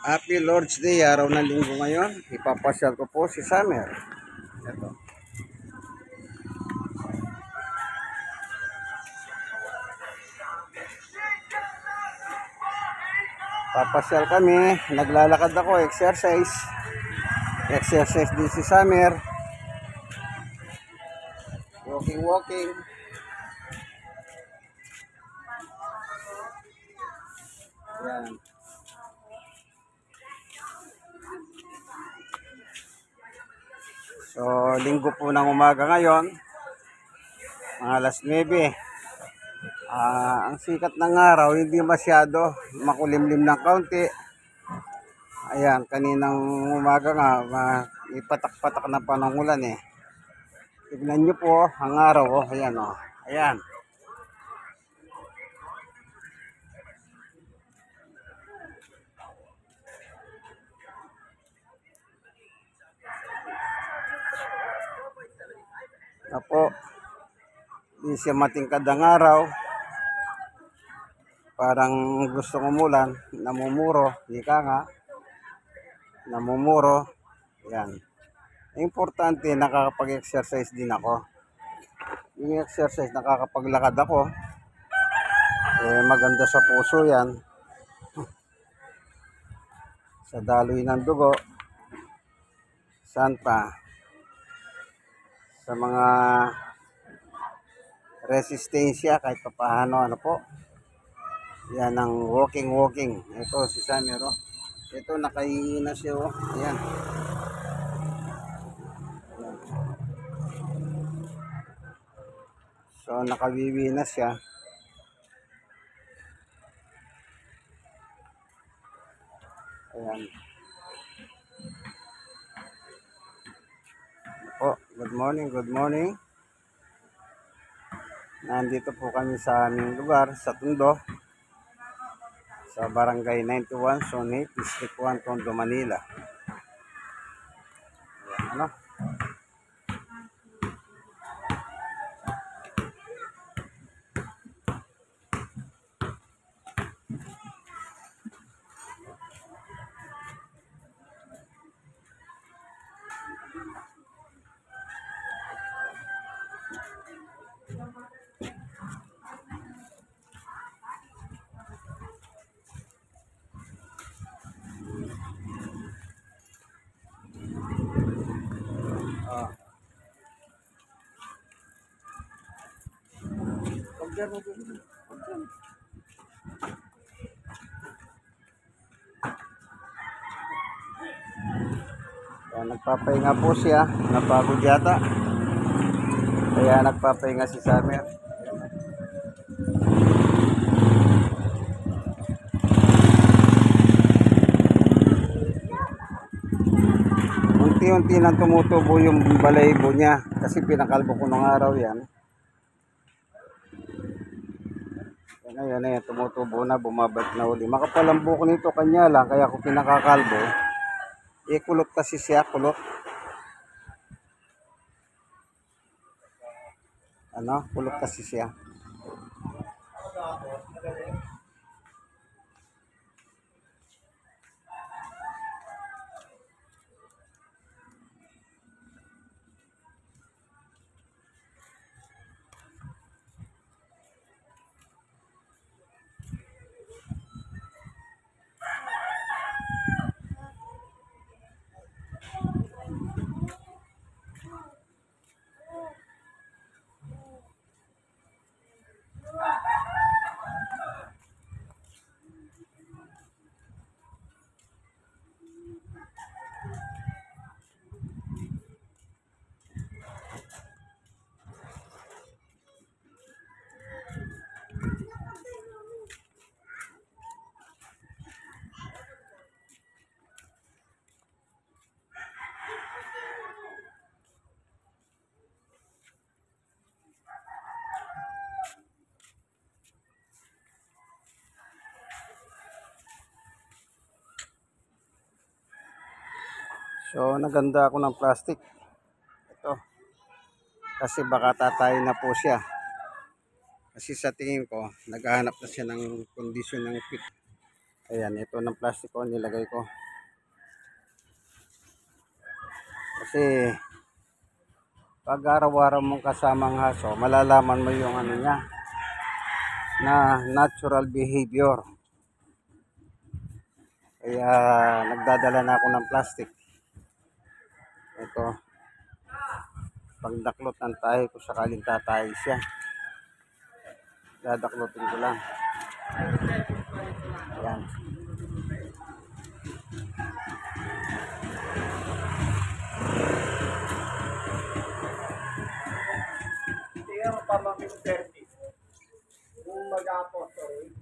Happy Lord's Day, araw ng linggo ngayon. Ipapasyal ko po si Summer. Ito. Papasyal kami, naglalakad ako, exercise. Exercise din si Summer. Walking. Yan. So, linggo po ng umaga ngayon. Mga alas 9. Ang sikat ng araw, hindi masyado. Makulimlim ng kaunti. Ayan, kaninang umaga nga, ipatak-patak na panangulan eh. Tignan nyo po ang araw, oh. Ayan, oh. Ayan. Apo, hindi siya matingkad ang araw. Parang gustong umulan, namumuro, ika nga, namumuro. Yan. Importante, nakakapag-exercise din ako. Yung exercise, nakakapaglakad ako. Maganda sa puso yan. Sa daloy ng dugo. Saan pa? Sa mga resistensya, kahit paano, ano po. Yan ang walking. Ito si Samiro. Ito nakahingi na siya, oh. Ayan. So nakawiwi na siya. Ayan. Po, good morning. Nandito po kami sa aming lugar, sa Tondo. Sa Barangay 91, Zone 8, District 1, Tondo, Manila. Ayan, ano? Nagpapahinga po siya, napagod yata. Kaya nagpapahinga si Summer. Unti-unti nang tumutubo yung balaybo niya kasi pinakalbo ko ng araw yan. Ayan, tumutubo na, bumabalik na uli. Makapal ang buko nito, kanya lang, kaya ako pinakakalbo. Kulot kasi siya, kulot. Kulot kasi siya. So, naganda ako ng plastic. Ito. Kasi baka tatay na po siya. Kasi sa tingin ko, naghahanap na siya ng kondisyon ng fit. Ayan, ito ng plastic ko nilagay ko. Kasi pag araw-araw mong kasamang aso, malalaman mo yung ano niya na natural behavior. Kaya nagdadala na ako ng plastic. Ito, pagdaklot ng tahi ko sakaling tatahi siya. Dadaklotin ko lang. Ayan. Tingnan mo pa mga 30. Kung mag-apo, sorry.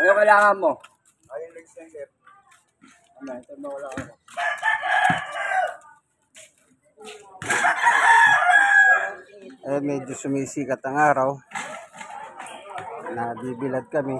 Ano kailangan mo? Ayun, extender. Ano, ito na wala ako. Eh, medyo sumisikat ang araw. Nabibilad kami.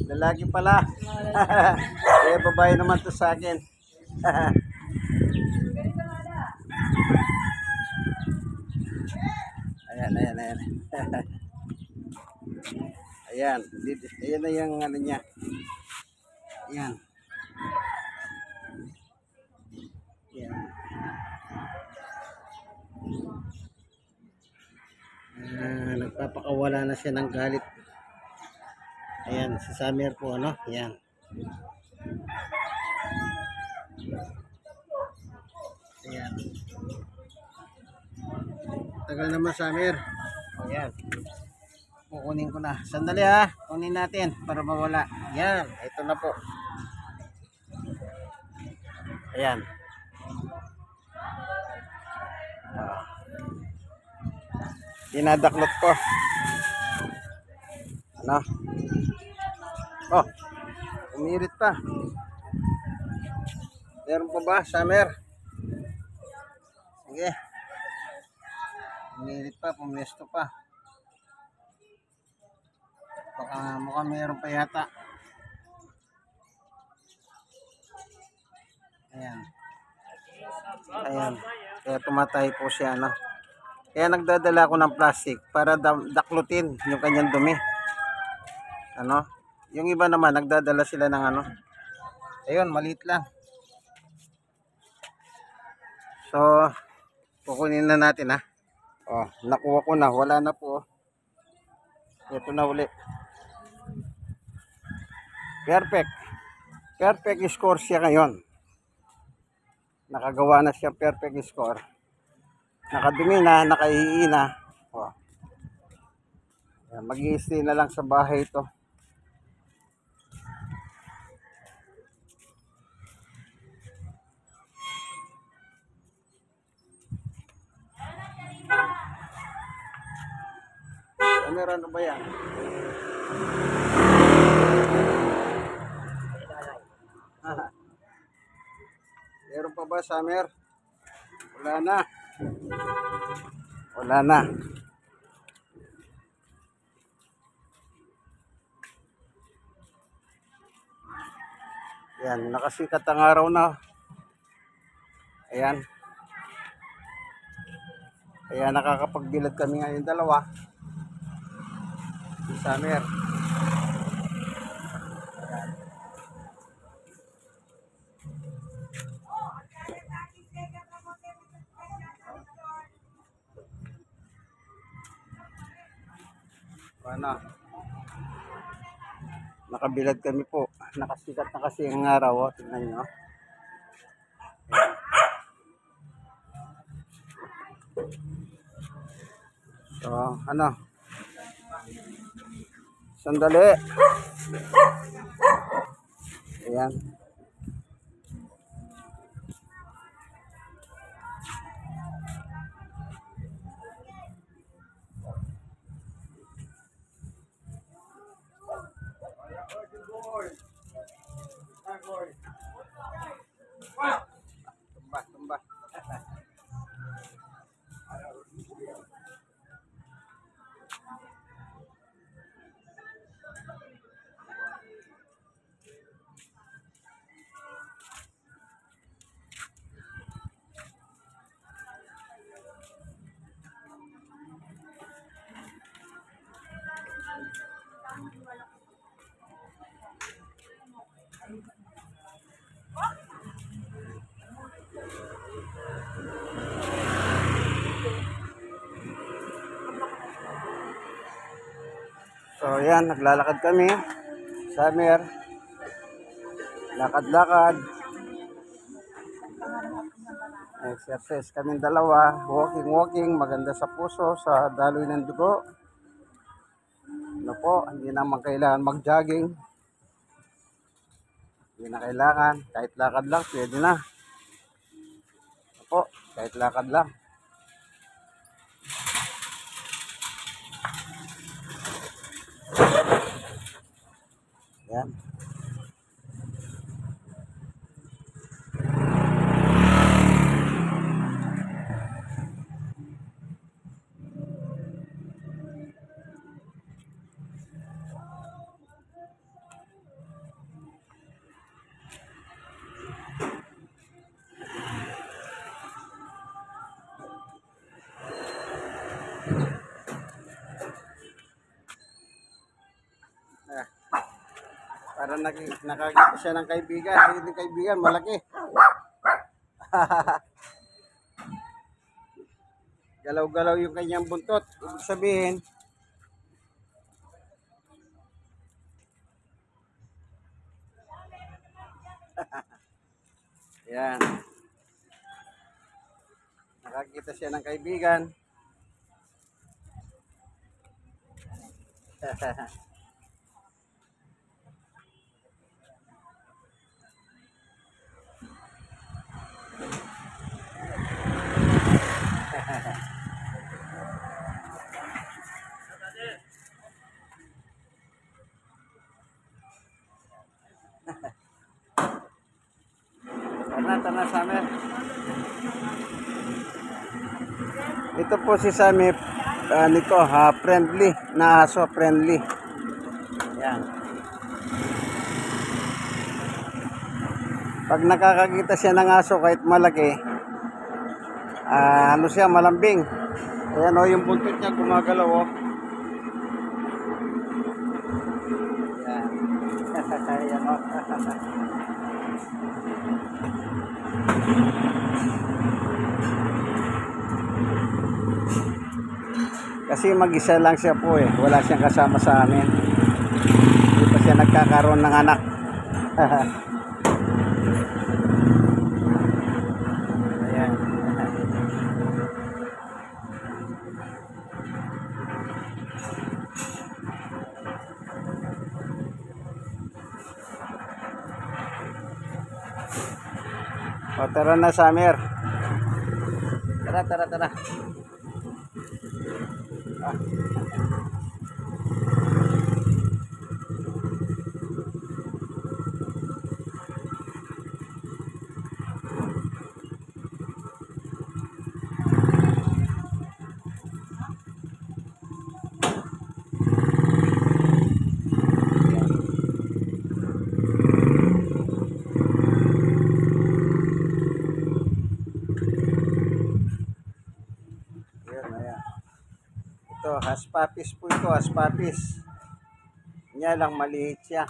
Lalaki pala. Eh, babae naman to sa akin. Ayan, ayan, ayan. Ayan, ayan na yung ano niya. Ayan. Ayan. Nagpapakawala na siya ng galit. Ayan, si Summer po, ano? Ayan. Ayan. Tagal naman, Summer. Ayan. Kukunin ko na. Sandali ha. Kunin natin para mawala. Ayan. Ito na po. Ayan. Dinadaklot ko. Ano? Oh. Umirit pa. Meron pa ba, Summer? Sige. Umirit pa. Pumesto pa. Baka mukhang meron pa yata. Ayan. Ayan. Kaya tumatay po siya, no? Kaya nagdadala ako ng plastic para daklutin yung kanyang dumi. Ano? Yung iba naman, nagdadala sila ng ano. Ayun, maliit lang. So, kukunin na natin, ha. Oh, nakuha ko na. Wala na po. Ito na uli. Perfect. Perfect score siya ngayon. Nakagawa na siya perfect score. Nakadumi na, nakaihi na. Oh. Mag-i-stay na lang sa bahay ito. Meron na ba yan? Meron pa ba, Summer? Wala na. Wala na. Yan, nakasikat ang araw na. Ayan. Kaya nakakapagbilad kami ngayon dalawa. Si Summer. Ayan. Paano? Nakabilad kami po. Nakasikat na kasi ang araw. Oh. Tingnan nyo. So, ano? Sandali. Ayan. Tumba, tumba. So, ayan, naglalakad kami. Summer. Lakad-lakad. Exercise kaming dalawa. Walking. Maganda sa puso, sa daloy ng dugo. Ano po, hindi naman kailangan mag-jogging. Hindi na kailangan. Kahit lakad lang, pwede na. Ano po, kahit lakad lang. Yan. Para nakakita siya ng kaibigan. Ayun yung kaibigan, malaki. Galaw-galaw yung kanyang buntot. Ibig sabihin, yan. Nakakita siya ng kaibigan. Tara, Summer. Ito po si Summer, nito friendly na aso, friendly. Yan. Pag nakakakita siya ng aso kahit malaki, ano siya, malambing. Ayan o, yung buntot niya gumagalaw o. Yan. Ayan o. Kasi mag-isa lang siya po eh. Wala siyang kasama sa amin. Hindi pa siya nagkakaroon ng anak. Ayan. O, tara na, Summer. Tara. Ah. Ayan. Ito, haspapis po ito, haspapis. Niya lang maliit siya.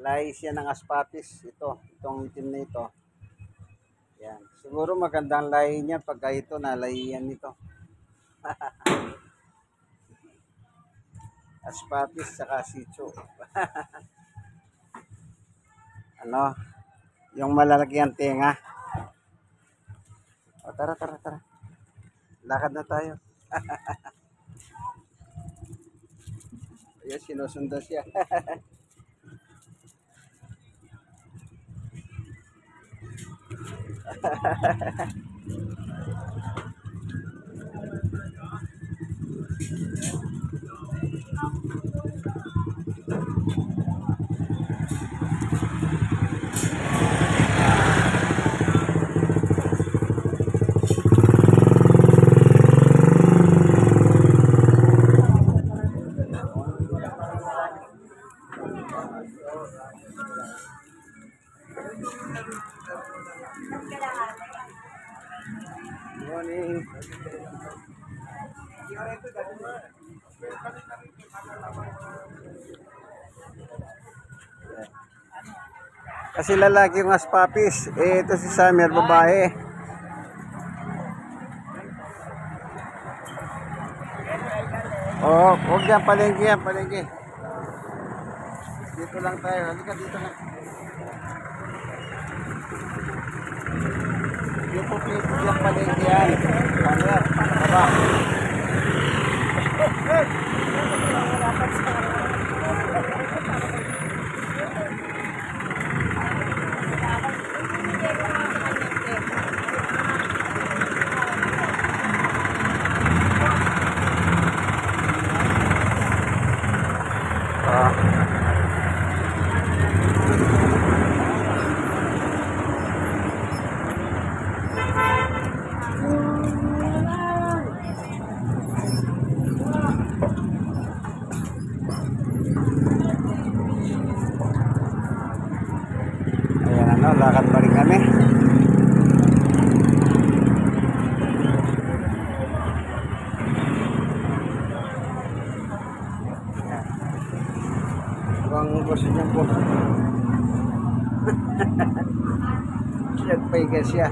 Lahi siya ng haspapis. Itong itim na ito. Yan. Siguro magandang lahi niya pagka ito nalahiyan nito. Haspapis saka Shih-Tzu. Ano? Yung malalaki ang tenga. O, tara. Lakad na tayo. Ayan, sinusundan siya. Morning. Kasi lalaki yung aspapis. Eh, ito si Summer, babae. Oh, huwag yan, palengke yan, palengke. Dito lang tayo. Halika dito lang. Yung puti, yung palengke yan. Summer, baba. Ayan ano, lakad pa rin kami. Ang gusto niya po. Nagpaiga siya.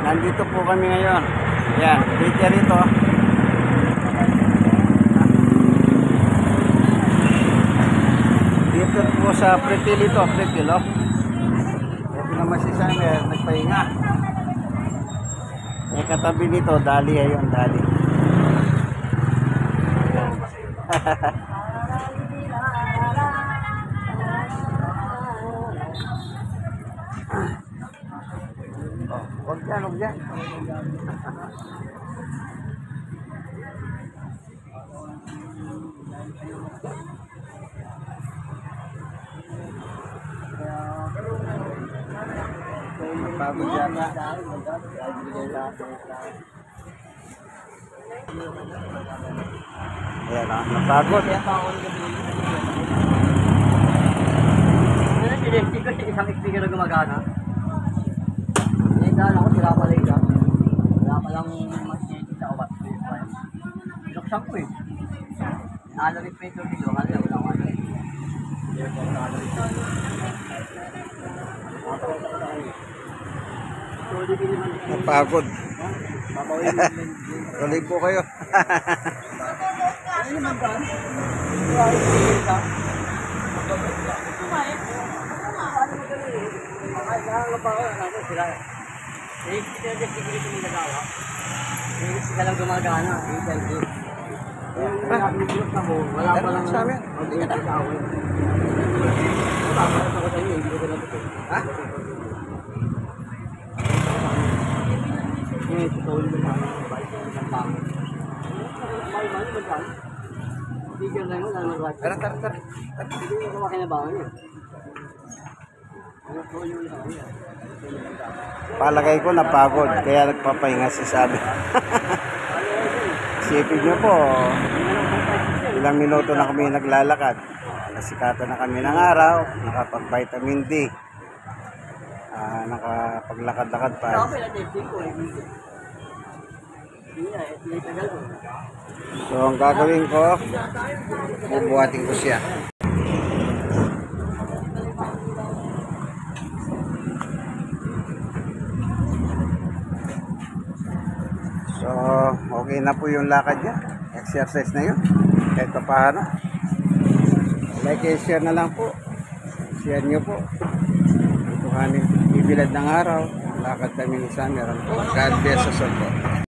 Nandito po kami ngayon. Ayan, dito rito. Dito po sa Pretil ito, Pretil, oh. Ito naman si Summer, nagpahinga. May katabi nito, Dali, ayun, Dali. Oh, huwag dyan, huwag dyan. Pagod yata. Ayan o, napagod. Isang speaker na gumagana. Dahil ako sila pala ito. Wala palang mas-change sa ubat. Binuksan ko eh. Nalalit pa ito dito. Wala ko ano. Napagod. Tuloy po kayo. Ano naman ba? Sila lang gumagana. Wala pa lang sa amin. Ha? Tara, tara, tara. Hindi ko makinabangan yun. Palagay ko napagod, kaya nagpapahinga si Sabi. Isipin nyo po, ilang minuto na kami naglalakad. Nasikatan na kami ng araw, nakapag-vitamin D. Nakapaglakad-lakad pa. So, ang gagawin ko, bubuhatin ko siya. So, okay na po yung lakad niya. Exercise na yun. Kahit pa paano. Like and share na lang po. Share nyo po. 250 Sibilad ng araw, lakad kami ni Summer. God bless us all po.